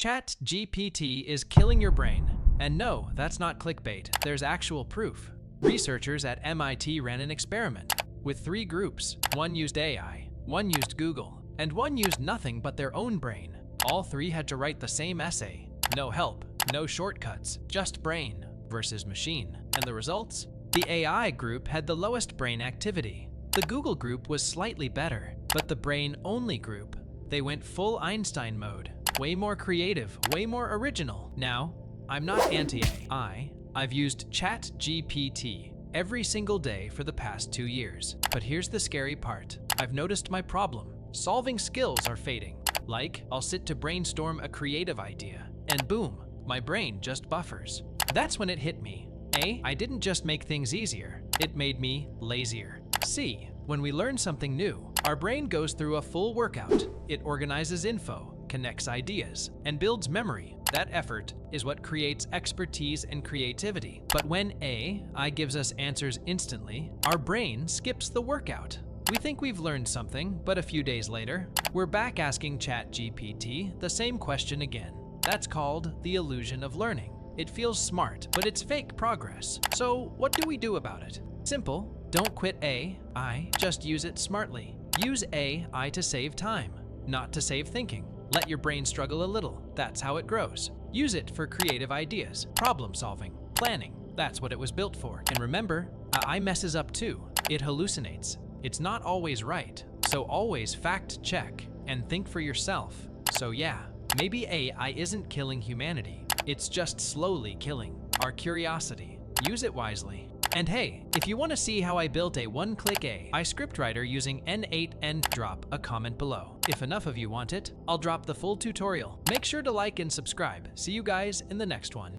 ChatGPT is killing your brain. And no, that's not clickbait. There's actual proof. Researchers at MIT ran an experiment with 3 groups. One used AI, one used Google, and one used nothing but their own brain. All 3 had to write the same essay. No help, no shortcuts, just brain versus machine. And the results? The AI group had the lowest brain activity. The Google group was slightly better, but the brain-only group, they went full Einstein mode. Way more creative, way more original. Now, I'm not anti-AI. I've used ChatGPT every single day for the past 2 years. But here's the scary part. I've noticed my problem. Solving skills are fading. Like, I'll sit to brainstorm a creative idea, and boom, my brain just buffers. That's when it hit me. A, I didn't just make things easier, it made me lazier. C, when we learn something new, our brain goes through a full workout. It organizes info, connects ideas, and builds memory. That effort is what creates expertise and creativity. But when AI gives us answers instantly, our brain skips the workout. We think we've learned something, but a few days later, we're back asking ChatGPT the same question again. That's called the illusion of learning. It feels smart, but it's fake progress. So what do we do about it? Simple. Don't quit AI, just use it smartly. Use AI to save time, not to save thinking. Let your brain struggle a little. That's how it grows. Use it for creative ideas, problem solving, planning. That's what it was built for. And remember, AI messes up too. It hallucinates. It's not always right. So always fact check and think for yourself. So yeah, maybe AI isn't killing humanity. It's just slowly killing our curiosity. Use it wisely. And hey, if you want to see how I built a one-click AI scriptwriter using N8N, drop a comment below. If enough of you want it, I'll drop the full tutorial. Make sure to like and subscribe. See you guys in the next one.